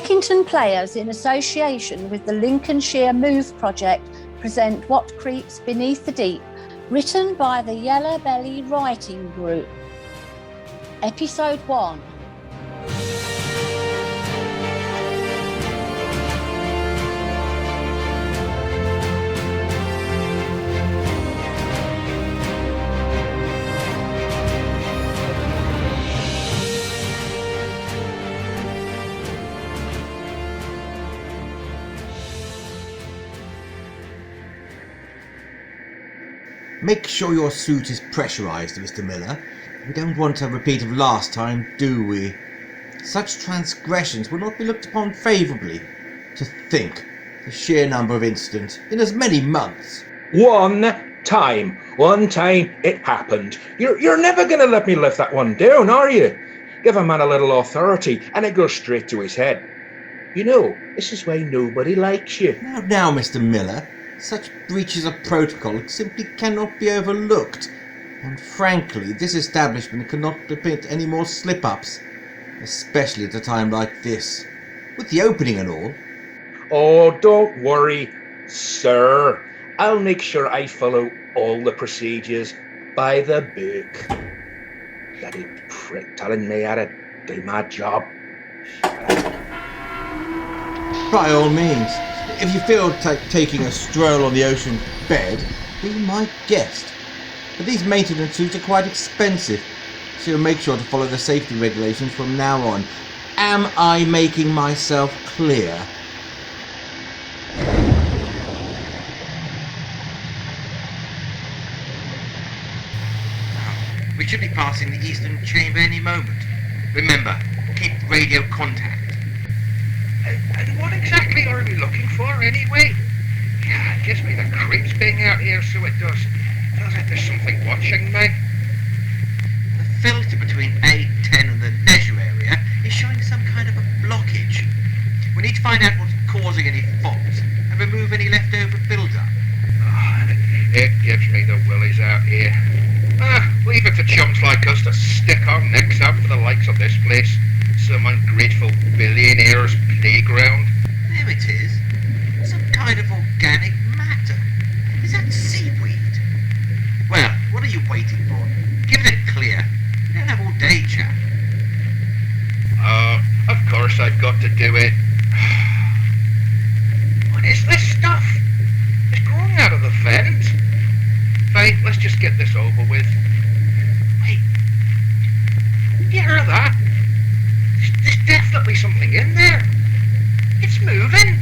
Heckington Players, in association with the Lincolnshire Move project, present What Creeps Beneath the Deep, written by the Yellow Belly Writing Group. Episode 1. Make sure your suit is pressurised, Mr. Miller. We don't want a repeat of last time, do we? Such transgressions will not be looked upon favourably. To think, the sheer number of incidents in as many months. One time it happened. You're never going to let me lift that one down, are you? Give a man a little authority and it goes straight to his head. You know, this is why nobody likes you. Now, Mr. Miller, such breaches of protocol simply cannot be overlooked. And frankly, this establishment cannot permit any more slip-ups, especially at a time like this, with the opening and all. Oh, don't worry, sir. I'll make sure I follow all the procedures by the book. Bloody prick telling me how to do my job. By all means, if you feel taking a stroll on the ocean bed, be my guest. But these maintenance suits are quite expensive, so make sure to follow the safety regulations from now on. Am I making myself clear? We should be passing the eastern chamber any moment. Remember, keep radio contact. And what exactly are we looking for, anyway? Yeah, it gives me the creeps being out here, so it does. Feels like there's something watching me. The filter between A10 and the leisure area is showing some kind of a blockage. We need to find out what's causing any faults and remove any leftover build-up. Oh, it gives me the willies out here. Leave it to chumps like us to stick our necks out for the likes of this place. Some ungrateful billionaire's playground. There it is. Some kind of organic matter. Is that seaweed? Well, what are you waiting for? Give it a clear. We don't have all day, chap. Of course I've got to do it. What is this stuff? It's growing out of the vent. Fine, let's just get this over with. Wait. You hear that? There's definitely something in there. It's moving.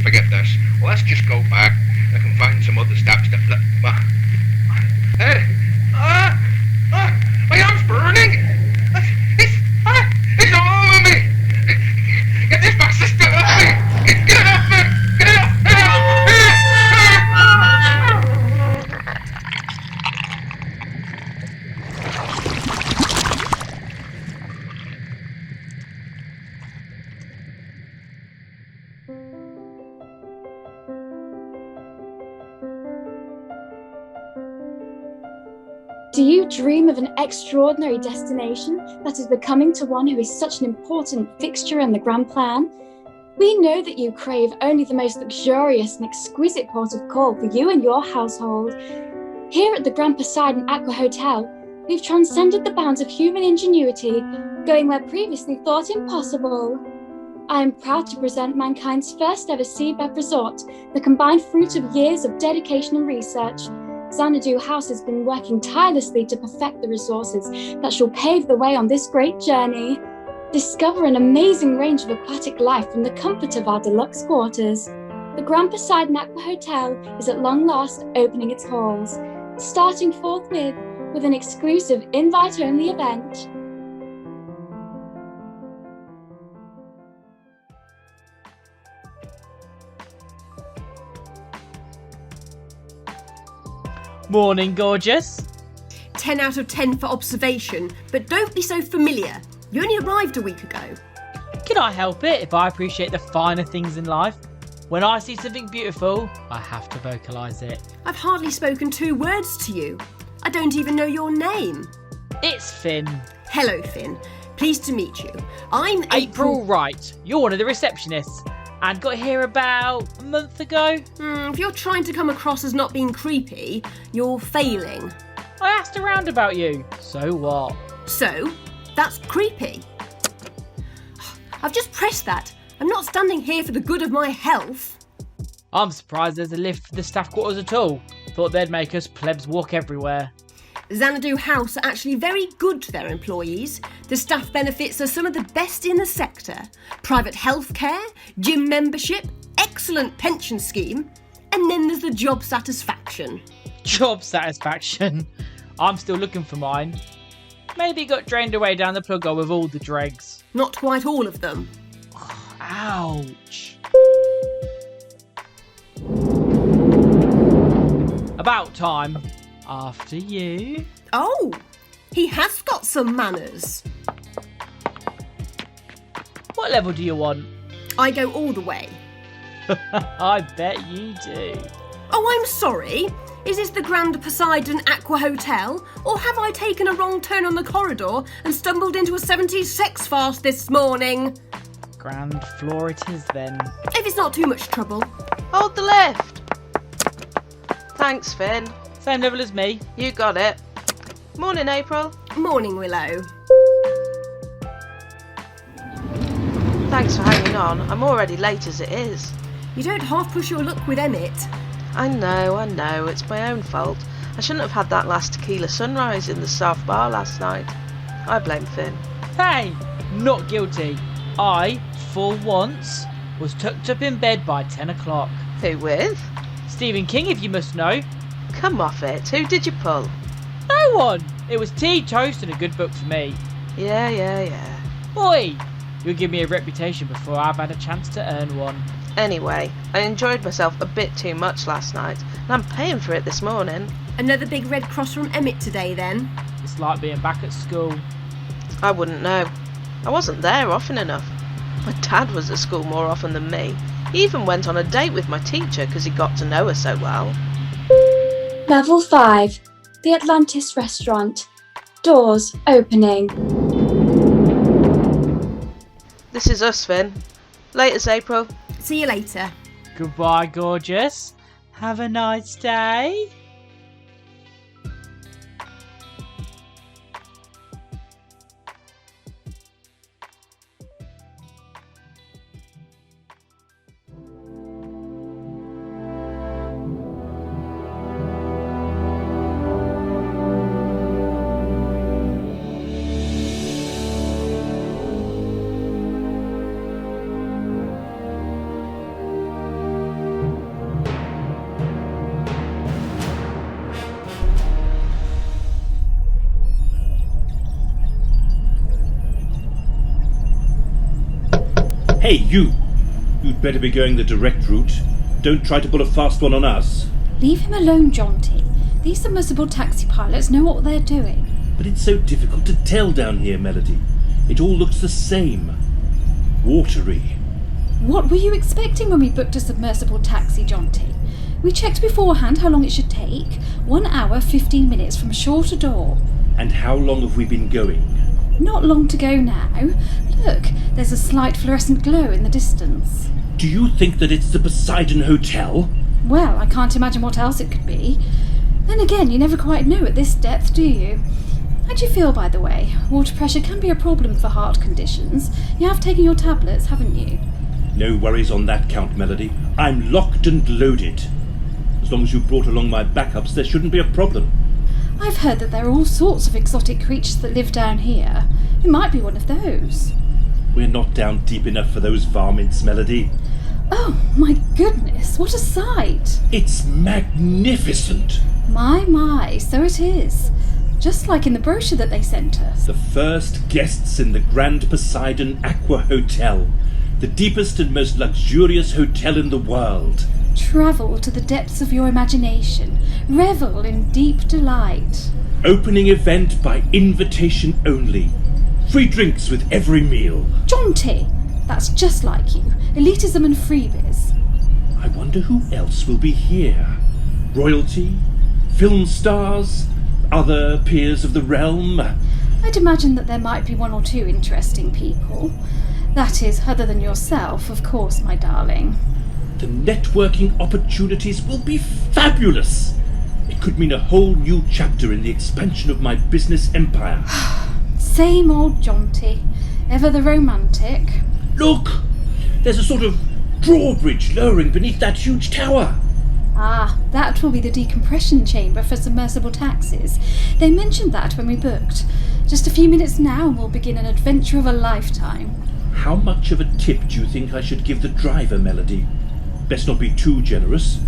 Forget this. Well, let's just go back. I can find some other steps that... my arm's burning. It's all over me. Get this bastard still off me. Get it off me. Get it off. Do you dream of an extraordinary destination that is becoming to one who is such an important fixture in the grand plan? We know that you crave only the most luxurious and exquisite port of call for you and your household. Here at the Grand Poseidon Aqua Hotel, we've transcended the bounds of human ingenuity, going where previously thought impossible. I am proud to present mankind's first ever seabed resort, the combined fruit of years of dedication and research. Xanadu House has been working tirelessly to perfect the resources that shall pave the way on this great journey. Discover an amazing range of aquatic life from the comfort of our deluxe quarters. The Grand Poseidon Aqua Hotel is at long last opening its halls, starting forthwith with an exclusive invite-only event. Morning, gorgeous. 10 out of 10 for observation, but don't be so familiar. You only arrived a week ago. Can I help it if I appreciate the finer things in life? When I see something beautiful, I have to vocalise it. I've hardly spoken 2 words to you. I don't even know your name. It's Finn. Hello, Finn. Pleased to meet you. I'm April Wright. You're one of the receptionists. And got here about a month ago. If you're trying to come across as not being creepy, you're failing. I asked around about you. So what? So, that's creepy. I've just pressed that. I'm not standing here for the good of my health. I'm surprised there's a lift for the staff quarters at all. Thought they'd make us plebs walk everywhere. Xanadu House are actually very good to their employees. The staff benefits are some of the best in the sector. Private healthcare, gym membership, excellent pension scheme, and then there's the job satisfaction. Job satisfaction? I'm still looking for mine. Maybe it got drained away down the plug hole with all the dregs. Not quite all of them. Ouch. About time. After you. Oh, he has got some manners. What level do you want? I go all the way. I bet you do. Oh, I'm sorry. Is this the Grand Poseidon Aqua Hotel? Or have I taken a wrong turn on the corridor and stumbled into a 70s sex farce this morning? Grand floor it is then. If it's not too much trouble. Hold the lift. Thanks, Finn. Same level as me. You got it. Morning, April. Morning, Willow. Thanks for hanging on. I'm already late as it is. You don't half push your luck with Emmett. I know. It's my own fault. I shouldn't have had that last tequila sunrise in the South Bar last night. I blame Finn. Hey, not guilty. I, for once, was tucked up in bed by 10 o'clock. Who with? Stephen King, if you must know. Come off it. Who did you pull? No one. It was tea, toast and a good book for me. Yeah. Oi, you'll give me a reputation before I've had a chance to earn one. Anyway, I enjoyed myself a bit too much last night, and I'm paying for it this morning. Another big red cross from Emmett today then. It's like being back at school. I wouldn't know. I wasn't there often enough. My dad was at school more often than me. He even went on a date with my teacher because he got to know her so well. Level 5, the Atlantis restaurant. Doors opening. This is us, Finn. Laters, April. See you later. Goodbye, gorgeous. Have a nice day. Hey, you! You'd better be going the direct route. Don't try to pull a fast one on us. Leave him alone, Jonty. These submersible taxi pilots know what they're doing. But it's so difficult to tell down here, Melody. It all looks the same. Watery. What were you expecting when we booked a submersible taxi, Jonty? We checked beforehand how long it should take. 1 hour, 15 minutes from shore to door. And how long have we been going? Not long to go now. Look, there's a slight fluorescent glow in the distance. Do you think that it's the Poseidon Hotel? Well, I can't imagine what else it could be. Then again, you never quite know at this depth, do you? How do you feel, by the way? Water pressure can be a problem for heart conditions. You have taken your tablets, haven't you? No worries on that count, Melody. I'm locked and loaded. As long as you brought along my backups, there shouldn't be a problem. I've heard that there are all sorts of exotic creatures that live down here. It might be one of those. We're not down deep enough for those varmints, Melody. Oh, my goodness, what a sight! It's magnificent! My, so it is. Just like in the brochure that they sent us. The first guests in the Grand Poseidon Aqua Hotel, the deepest and most luxurious hotel in the world. Travel to the depths of your imagination. Revel in deep delight. Opening event by invitation only. Free drinks with every meal. Jonty, that's just like you. Elitism and freebies. I wonder who else will be here. Royalty? Film stars? Other peers of the realm? I'd imagine that there might be one or two interesting people. That is, other than yourself, of course, my darling. The networking opportunities will be fabulous. It could mean a whole new chapter in the expansion of my business empire. Same old jaunty. Ever the romantic. Look! There's a sort of drawbridge lowering beneath that huge tower. Ah, that will be the decompression chamber for submersible taxis. They mentioned that when we booked. Just a few minutes now and we'll begin an adventure of a lifetime. How much of a tip do you think I should give the driver, Melody? Best not be too generous.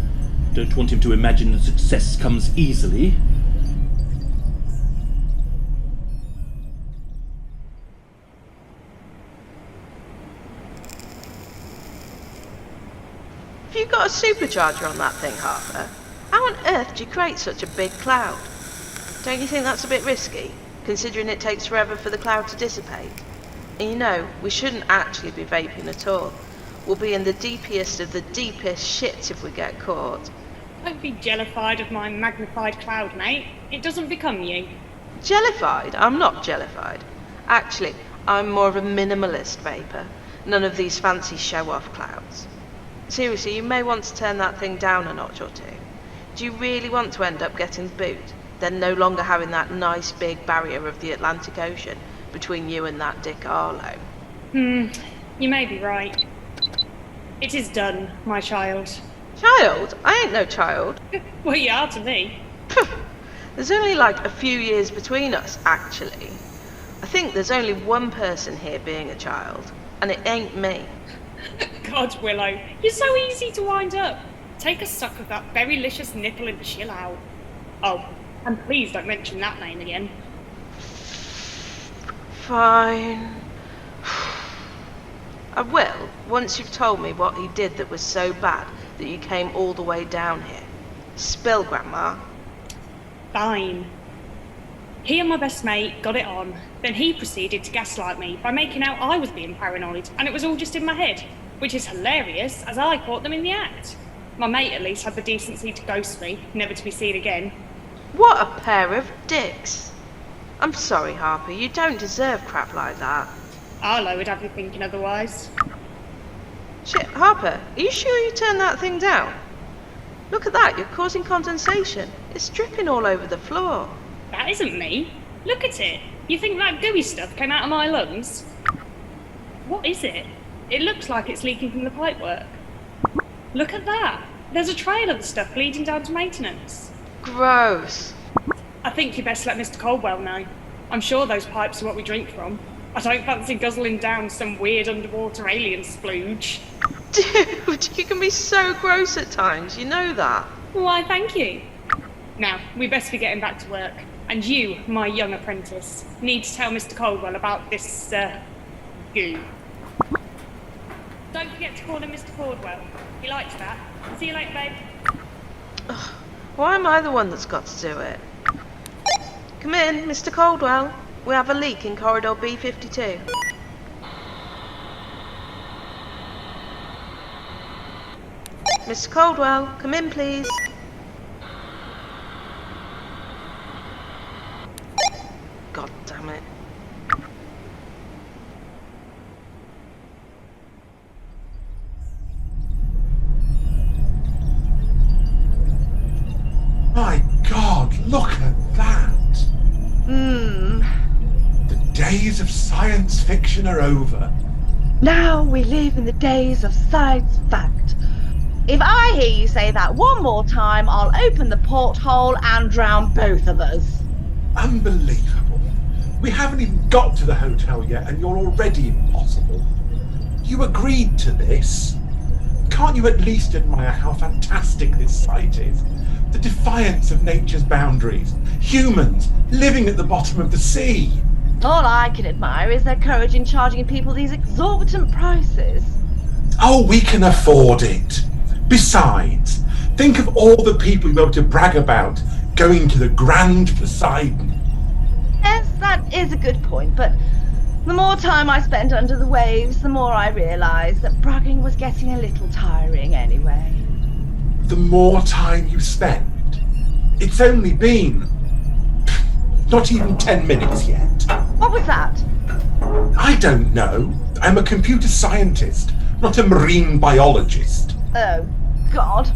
Don't want him to imagine that success comes easily. Have you got a supercharger on that thing, Harper? How on earth do you create such a big cloud? Don't you think that's a bit risky, considering it takes forever for the cloud to dissipate? And you know, we shouldn't actually be vaping at all. We'll be in the deepest of the deepest shits if we get caught. Don't be jellified of my magnified cloud, mate. It doesn't become you. Jellified? I'm not jellified. Actually, I'm more of a minimalist vapour. None of these fancy show-off clouds. Seriously, you may want to turn that thing down a notch or two. Do you really want to end up getting booed, then no longer having that nice big barrier of the Atlantic Ocean between you and that Dick Arlo? You may be right. It is done, my child. Child? I ain't no child. Well, you are to me. There's only like a few years between us, actually. I think there's only one person here being a child, and it ain't me. God, Willow, you're so easy to wind up. Take a suck of that very licious nipple and chill out. Oh, and please don't mention that name again. Fine. I will, once you've told me what he did that was so bad that you came all the way down here. Spill, Grandma. Fine. He and my best mate got it on. Then he proceeded to gaslight me by making out I was being paranoid, and it was all just in my head, which is hilarious, as I caught them in the act. My mate at least had the decency to ghost me, never to be seen again. What a pair of dicks. I'm sorry, Harper, you don't deserve crap like that. Arlo would have you thinking otherwise. Shit, Harper, are you sure you turned that thing down? Look at that, you're causing condensation. It's dripping all over the floor. That isn't me. Look at it. You think that gooey stuff came out of my lungs? What is it? It looks like it's leaking from the pipework. Look at that. There's a trail of the stuff leading down to maintenance. Gross. I think you best let Mr. Caldwell know. I'm sure those pipes are what we drink from. I don't fancy guzzling down some weird underwater alien splooge. Dude, you can be so gross at times, you know that. Why, thank you. Now, we best be getting back to work. And you, my young apprentice, need to tell Mr. Caldwell about this, goo. Don't forget to call him Mr. Caldwell. He likes that. See you later, babe. Ugh, why am I the one that's got to do it? Come in, Mr. Caldwell. We have a leak in corridor B52. Mr. Caldwell, come in, please. God damn it. My God, look at that! The days of science fiction are over. Now we live in the days of science fact. If I hear you say that one more time, I'll open the porthole and drown both of us. Unbelievable. We haven't even got to the hotel yet and you're already impossible. You agreed to this. Can't you at least admire how fantastic this site is? The defiance of nature's boundaries. Humans living at the bottom of the sea. All I can admire is their courage in charging people these exorbitant prices. Oh, we can afford it. Besides, think of all the people you'll be able to brag about going to the Grand Poseidon. Yes, that is a good point, but the more time I spent under the waves, the more I realised that bragging was getting a little tiring anyway. The more time you spend. It's only been not even 10 minutes yet. What was that? I don't know. I'm a computer scientist, not a marine biologist. Oh, God.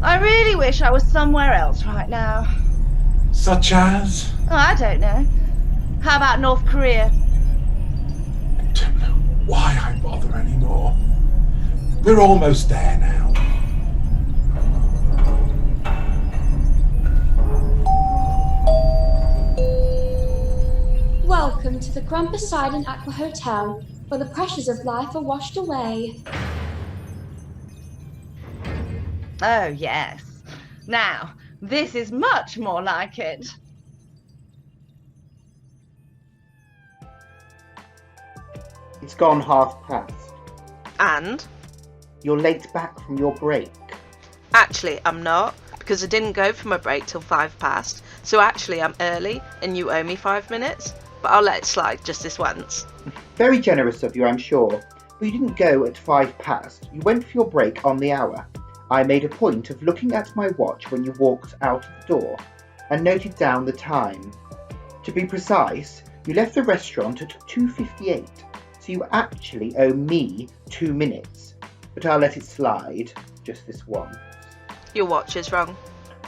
I really wish I was somewhere else right now. Such as? Oh, I don't know. How about North Korea? I don't know why I bother anymore. We're almost there now. Welcome to the Grand Poseidon Aqua Hotel, where the pressures of life are washed away. Oh, yes. Now, this is much more like it. It's gone past. And? You're late back from your break. Actually, I'm not, because I didn't go for my break till 5 past. So actually, I'm early, and you owe me 5 minutes. But I'll let it slide just this once. Very generous of you, I'm sure. But you didn't go at 5 past. You went for your break on the hour. I made a point of looking at my watch when you walked out of the door, and noted down the time. To be precise, you left the restaurant at 2:58. So you actually owe me 2 minutes, but I'll let it slide, just this once. Your watch is wrong.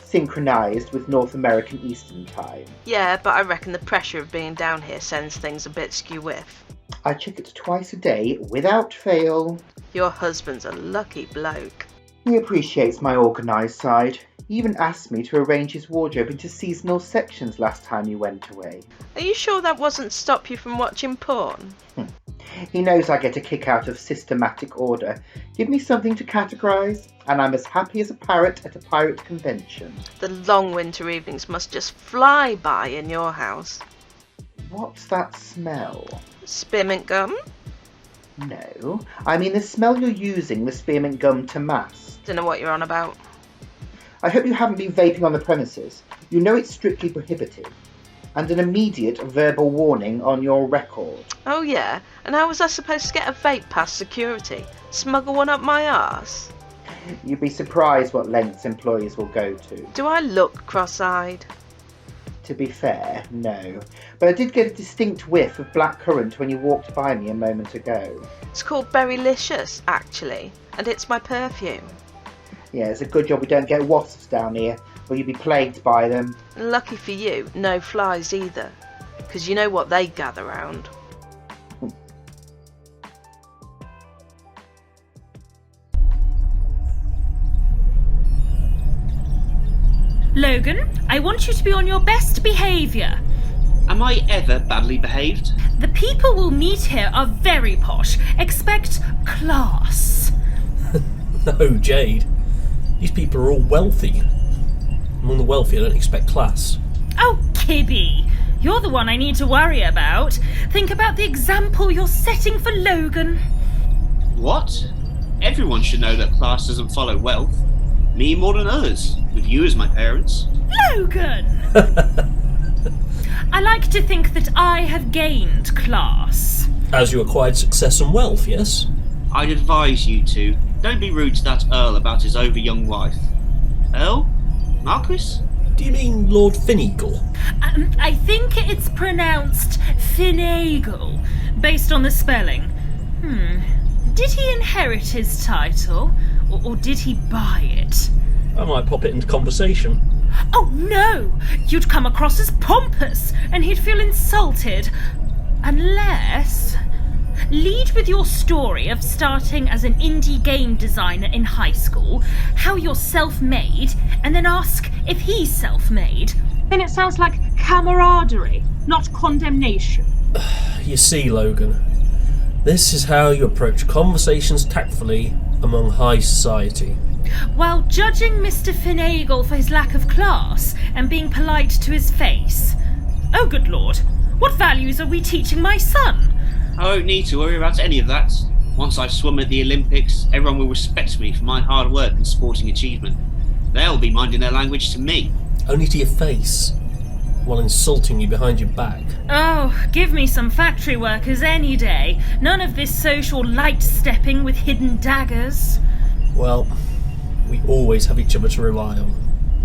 Synchronised with North American Eastern Time. Yeah, but I reckon the pressure of being down here sends things a bit skew-whiff. I check it twice a day, without fail. Your husband's a lucky bloke. He appreciates my organised side. He even asked me to arrange his wardrobe into seasonal sections last time you went away. Are you sure that wasn't stop you from watching porn? He knows I get a kick out of systematic order. Give me something to categorise, and I'm as happy as a parrot at a pirate convention. The long winter evenings must just fly by in your house. What's that smell? Spearmint gum? No, I mean the smell you're using the spearmint gum to mask. Don't know what you're on about. I hope you haven't been vaping on the premises. You know it's strictly prohibited. And an immediate verbal warning on your record. Oh yeah? And how was I supposed to get a vape past security? Smuggle one up my arse? You'd be surprised what lengths employees will go to. Do I look cross-eyed? To be fair, no. But I did get a distinct whiff of blackcurrant when you walked by me a moment ago. It's called Berrylicious, actually. And it's my perfume. Yeah, it's a good job we don't get wasps down here, or you'd be plagued by them. Lucky for you, no flies either. Because you know what they gather round. Logan, I want you to be on your best behaviour. Am I ever badly behaved? The people we'll meet here are very posh. Expect class. No, Jade. These people are all wealthy. Among the wealthy, I don't expect class. Oh, Kibby. You're the one I need to worry about. Think about the example you're setting for Logan. What? Everyone should know that class doesn't follow wealth. Me more than others, with you as my parents. Logan! I like to think that I have gained class. As you acquired success and wealth, yes? I'd advise you to. Don't be rude to that Earl about his over-young wife. Earl? Marcus? Do you mean Lord Finneagle? I think it's pronounced Finagle, based on the spelling. Did he inherit his title, or did he buy it? I might pop it into conversation. Oh no! You'd come across as pompous, and he'd feel insulted. Unless... Lead with your story of starting as an indie game designer in high school, how you're self-made, and then ask if he's self-made. Then it sounds like camaraderie, not condemnation. You see, Logan, this is how you approach conversations tactfully among high society. While judging Mr. Finagle for his lack of class and being polite to his face. Oh, good lord, what values are we teaching my son? I won't need to worry about any of that. Once I've swum at the Olympics, everyone will respect me for my hard work and sporting achievement. They'll be minding their language to me. Only to your face, while insulting you behind your back. Oh, give me some factory workers any day. None of this social light-stepping with hidden daggers. Well, we always have each other to rely on.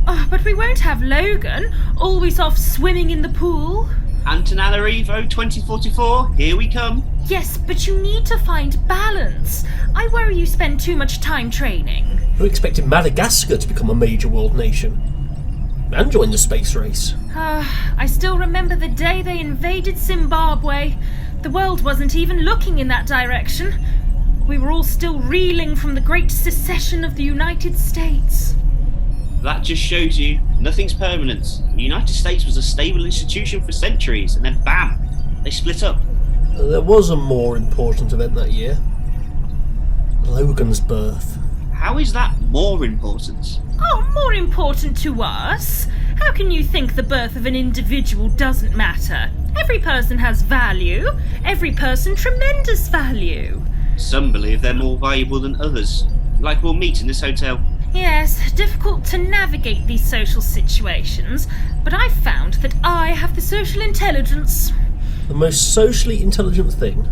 Oh, but we won't have Logan, always off swimming in the pool. Antananarivo 2044, here we come. Yes, but you need to find balance. I worry you spend too much time training. Who expected Madagascar to become a major world nation? And join the space race? I still remember the day they invaded Zimbabwe. The world wasn't even looking in that direction. We were all still reeling from the great secession of the United States. That just shows you nothing's permanent. The United States was a stable institution for centuries, and then bam, they split up. There was a more important event that year. Logan's birth. How is that more important? Oh, more important to us? How can you think the birth of an individual doesn't matter? Every person has value. Every person tremendous value. Some believe they're more valuable than others, like we'll meet in this hotel. Yes, difficult to navigate these social situations, but I've found that I have the social intelligence. The most socially intelligent thing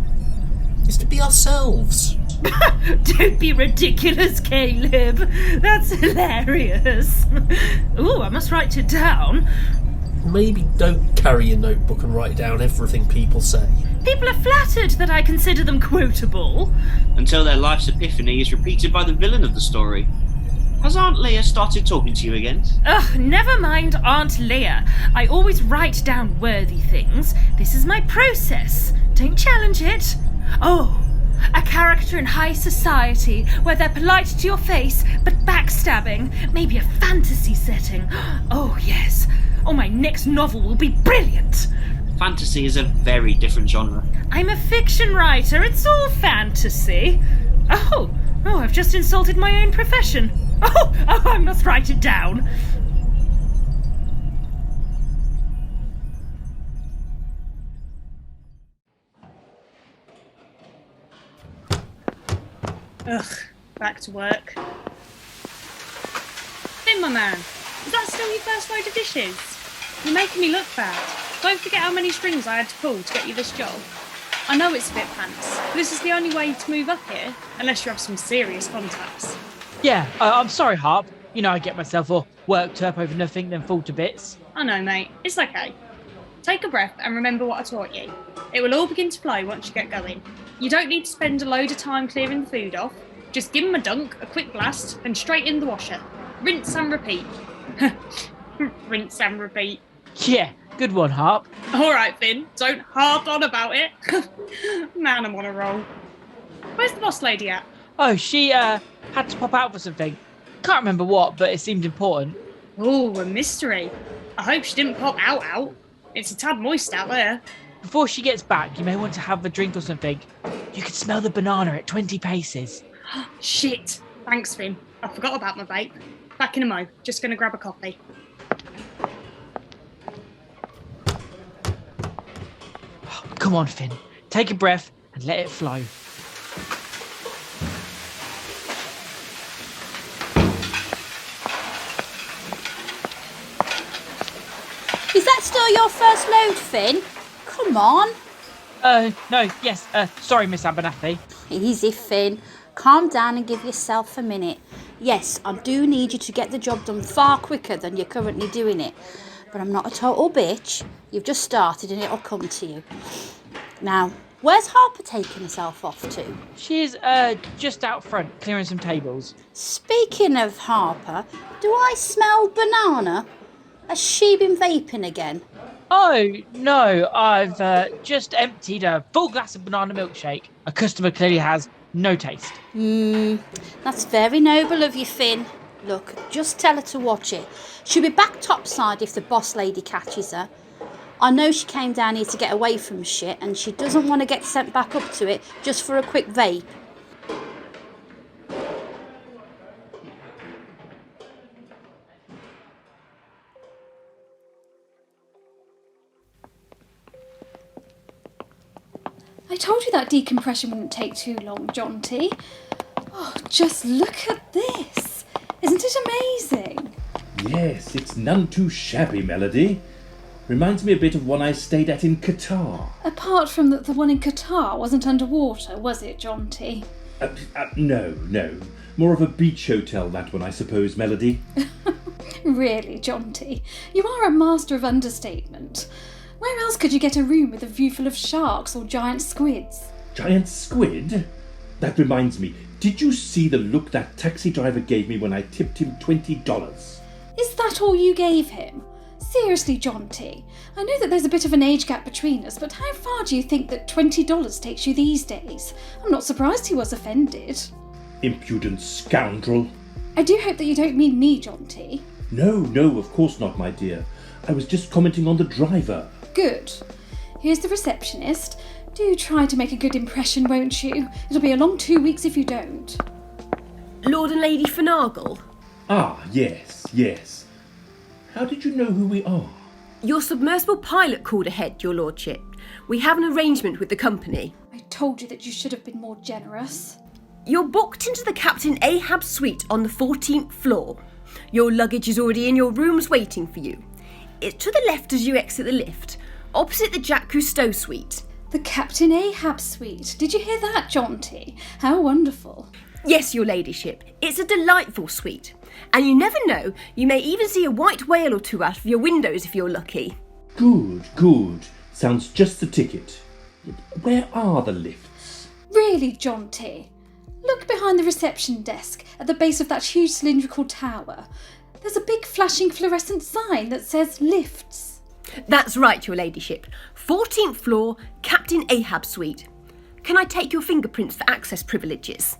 is to be ourselves. Don't be ridiculous, Caleb. That's hilarious. Ooh, I must write it down. Maybe don't carry a notebook and write down everything people say. People are flattered that I consider them quotable. Until their life's epiphany is repeated by the villain of the story. Has Aunt Leah started talking to you again? Ugh, never mind Aunt Leah. I always write down worthy things. This is my process. Don't challenge it. Oh, a character in high society where they're polite to your face but backstabbing. Maybe a fantasy setting. Oh, yes. Oh, my next novel will be brilliant. Fantasy is a very different genre. I'm a fiction writer. It's all fantasy. Oh, I've just insulted my own profession. Oh, I must write it down. Ugh, back to work. Hey, my man, is that still your first load of dishes? You're making me look bad. Don't forget how many strings I had to pull to get you this job. I know it's a bit pants, but this is the only way to move up here, unless you have some serious contacts. Yeah, I'm sorry, Harp. You know I get myself all worked up over nothing, then fall to bits. I know, mate. It's okay. Take a breath and remember what I taught you. It will all begin to flow once you get going. You don't need to spend a load of time clearing the food off. Just give them a dunk, a quick blast, then straight in the washer. Rinse and repeat. Rinse and repeat. Yeah, good one, Harp. All right, Finn. Don't harp on about it. Man, I'm on a roll. Where's the boss lady at? Oh, she had to pop out for something. Can't remember what, but it seemed important. Oh, a mystery. I hope she didn't pop out. It's a tad moist out there. Before she gets back, you may want to have a drink or something. You can smell the banana at 20 paces. Shit. Thanks, Finn. I forgot about my vape. Back in a mo. Just gonna grab a coffee. Come on, Finn. Take a breath and let it flow. Is that still your first load, Finn? Come on. No, yes. Sorry, Miss Abernathy. Easy, Finn. Calm down and give yourself a minute. Yes, I do need you to get the job done far quicker than you're currently doing it. But I'm not a total bitch. You've just started and it'll come to you. Now, where's Harper taking herself off to? She's just out front, clearing some tables. Speaking of Harper, do I smell banana? Has she been vaping again? Oh, no, I've just emptied a full glass of banana milkshake. A customer clearly has no taste. That's very noble of you, Finn. Look, just tell her to watch it. She'll be back topside if the boss lady catches her. I know she came down here to get away from shit and she doesn't want to get sent back up to it just for a quick vape. I told you that decompression wouldn't take too long, Jonty. Oh, just look at this. Isn't it amazing? Yes, it's none too shabby, Melody. Reminds me a bit of one I stayed at in Qatar. Apart from that the one in Qatar wasn't underwater, was it, Jonty? No. More of a beach hotel, that one, I suppose, Melody. Really, Jonty, you are a master of understatement. Where else could you get a room with a view full of sharks or giant squids? Giant squid? That reminds me, did you see the look that taxi driver gave me when I tipped him $20? Is that all you gave him? Seriously, John T. I know that there's a bit of an age gap between us, but how far do you think that $20 takes you these days? I'm not surprised he was offended. Impudent scoundrel. I do hope that you don't mean me, John T. No, of course not, my dear. I was just commenting on the driver. Good. Here's the receptionist. Do try to make a good impression, won't you? It'll be a long 2 weeks if you don't. Lord and Lady Finagle. Ah, yes. How did you know who we are? Your submersible pilot called ahead, your lordship. We have an arrangement with the company. I told you that you should have been more generous. You're booked into the Captain Ahab suite on the 14th floor. Your luggage is already in your rooms waiting for you. It's to the left as you exit the lift, opposite the Jacques Cousteau suite. The Captain Ahab suite. Did you hear that, John T? How wonderful. Yes, your ladyship. It's a delightful suite. And you never know, you may even see a white whale or two out of your windows if you're lucky. Good. Sounds just the ticket. Where are the lifts? Really, John T? Look behind the reception desk at the base of that huge cylindrical tower. There's a big flashing fluorescent sign that says lifts. That's right, your ladyship. 14th floor, Captain Ahab suite. Can I take your fingerprints for access privileges?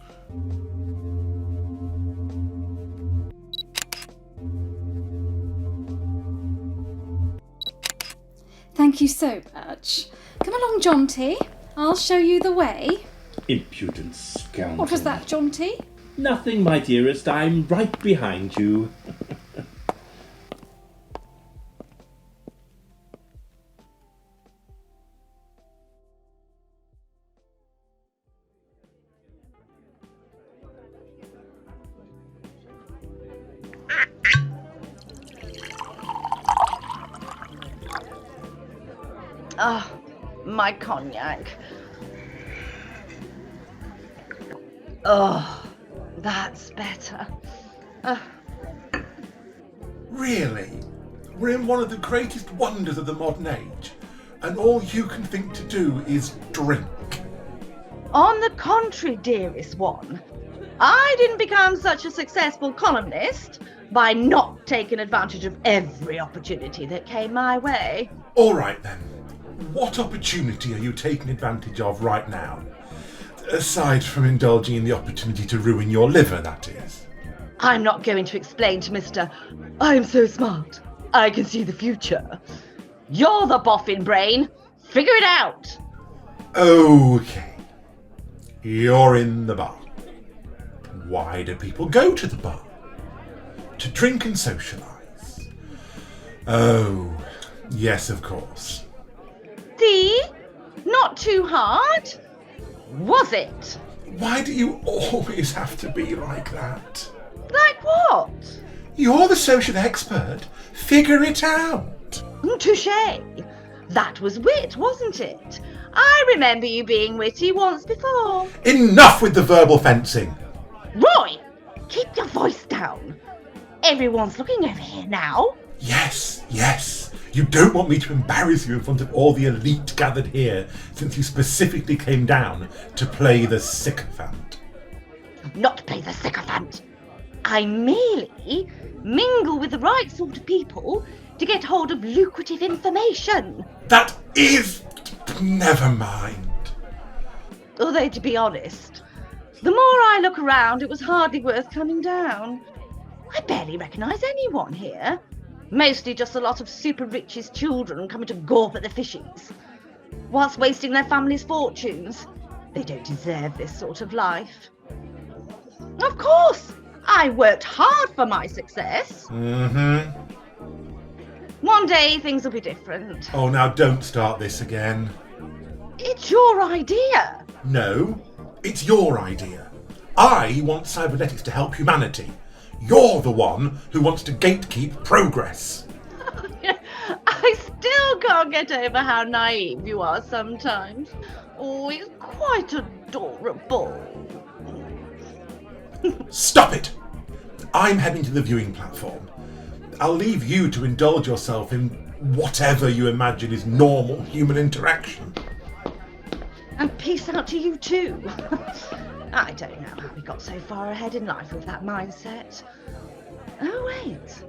Thank you so much. Come along, John T. I'll show you the way. Impudent scoundrel. What was that, John T? Nothing, my dearest. I'm right behind you. Ah, my cognac. Oh, that's better. Really? We're in one of the greatest wonders of the modern age, and all you can think to do is drink. On the contrary, dearest one, I didn't become such a successful columnist by not taking advantage of every opportunity that came my way. All right then. What opportunity are you taking advantage of right now? Aside from indulging in the opportunity to ruin your liver, that is. I'm not going to explain to Mr. I'm so smart, I can see the future. You're the boffin brain. Figure it out. Okay. You're in the bar. Why do people go to the bar? To drink and socialise. Oh, yes, of course. See? Not too hard. Was it? Why do you always have to be like that? Like what? You're the social expert. Figure it out. Touché. That was wit, wasn't it? I remember you being witty once before. Enough with the verbal fencing. Roy, keep your voice down. Everyone's looking over here now. Yes. You don't want me to embarrass you in front of all the elite gathered here, since you specifically came down to play the sycophant. Not play the sycophant. I merely mingle with the right sort of people to get hold of lucrative information. That is... Never mind. Although, to be honest, the more I look around, it was hardly worth coming down. I barely recognise anyone here. Mostly just a lot of super rich's children coming to gawp at the fishies, whilst wasting their families' fortunes. They don't deserve this sort of life. Of course, I worked hard for my success. Mm-hmm. One day things will be different. Oh, now don't start this again. It's your idea. No, it's your idea. I want cybernetics to help humanity. You're the one who wants to gatekeep progress. I still can't get over how naive you are sometimes. Oh, it's quite adorable. Stop it! I'm heading to the viewing platform. I'll leave you to indulge yourself in whatever you imagine is normal human interaction. And peace out to you too. I don't know how we got so far ahead in life with that mindset. Oh wait,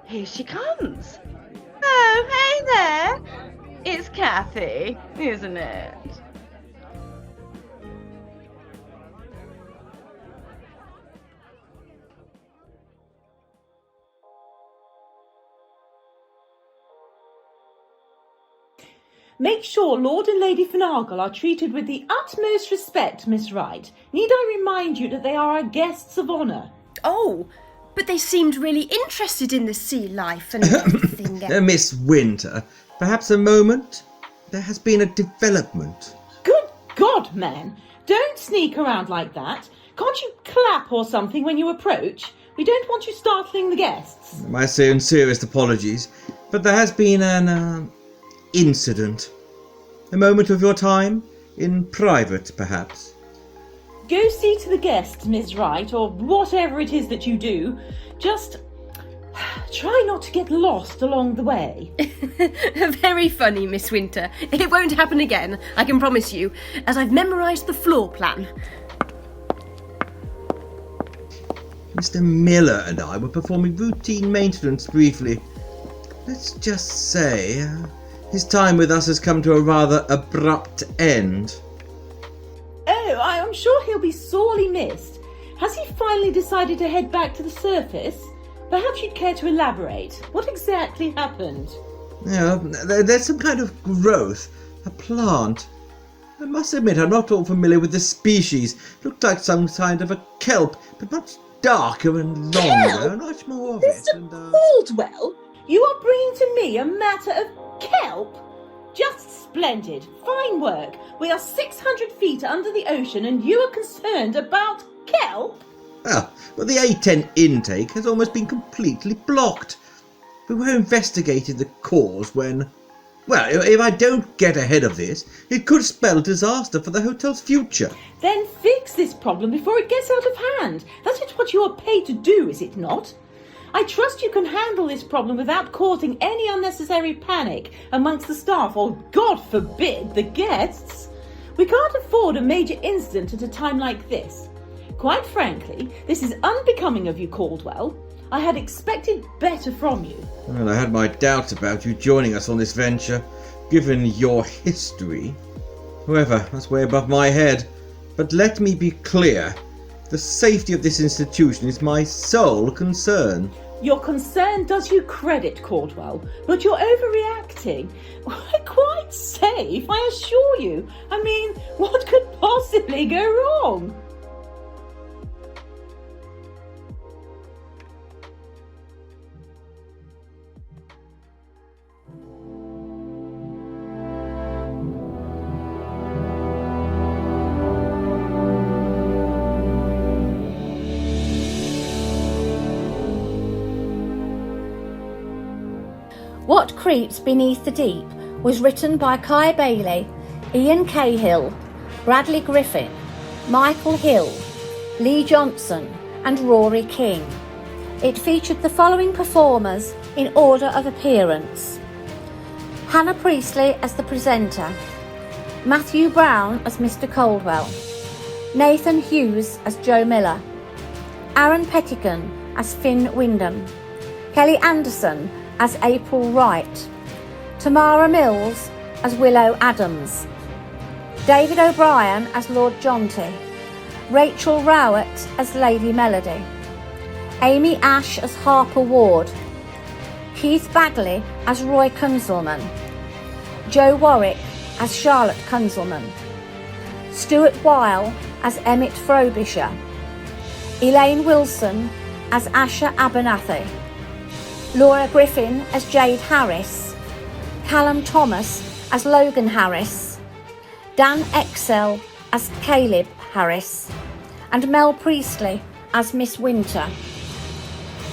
here she comes. Oh, hey there. It's Kathy, isn't it? Make sure Lord and Lady Finargle are treated with the utmost respect, Miss Wright. Need I remind you that they are our guests of honour? Oh, but they seemed really interested in the sea life and everything. Miss Winter, perhaps a moment? There has been a development. Good God, man! Don't sneak around like that. Can't you clap or something when you approach? We don't want you startling the guests. My sincerest apologies, but there has been an incident. A moment of your time? In private, perhaps? Go see to the guests, Miss Wright, or whatever it is that you do. Just try not to get lost along the way. Very funny, Miss Winter. It won't happen again, I can promise you, as I've memorised the floor plan. Mr. Miller and I were performing routine maintenance briefly. Let's just say, his time with us has come to a rather abrupt end. Oh, I'm sure he'll be sorely missed. Has he finally decided to head back to the surface? Perhaps you'd care to elaborate. What exactly happened? There's some kind of growth. A plant. I must admit I'm not all familiar with the species. Looked like some kind of a kelp, but much darker and longer. Much more of it. Caldwell, you are bringing to me a matter of kelp? Just splendid. Fine work. We are 600 feet under the ocean and you are concerned about kelp? Well, the A10 intake has almost been completely blocked. We were investigating the cause when... Well, if I don't get ahead of this, it could spell disaster for the hotel's future. Then fix this problem before it gets out of hand. That is what you are paid to do, is it not? I trust you can handle this problem without causing any unnecessary panic amongst the staff or, God forbid, the guests. We can't afford a major incident at a time like this. Quite frankly, this is unbecoming of you, Caldwell. I had expected better from you. Well, I had my doubts about you joining us on this venture, given your history. However, that's way above my head. But let me be clear. The safety of this institution is my sole concern. Your concern does you credit, Caldwell, but you're overreacting. We're quite safe, I assure you. I mean, what could possibly go wrong? What Creeps Beneath the Deep was written by Kai Bailey, Ian Cahill, Bradley Griffin, Michael Hill, Lee Johnson and Rory King. It featured the following performers in order of appearance: Hannah Priestley as the presenter, Matthew Brown as Mr. Caldwell, Nathan Hughes as Joe Miller, Aaron Pettigan as Finn Wyndham, Kelly Anderson as April Wright, Tamara Mills as Willow Adams, David O'Brien as Lord Jonty, Rachel Rowett as Lady Melody, Amy Ash as Harper Ward, Keith Bagley as Roy Kunzelman, Joe Warwick as Charlotte Kunzelman, Stuart Weil as Emmett Frobisher, Elaine Wilson as Asha Abernathy, Laura Griffin as Jade Harris, Callum Thomas as Logan Harris, Dan Excel as Caleb Harris, and Mel Priestley as Miss Winter.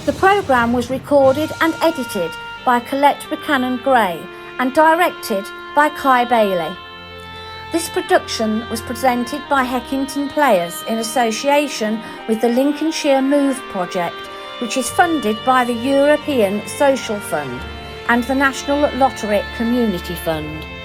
The programme was recorded and edited by Colette Buchanan Gray and directed by Kai Bailey. This production was presented by Heckington Players in association with the Lincolnshire Move project, which is funded by the European Social Fund and the National Lottery Community Fund.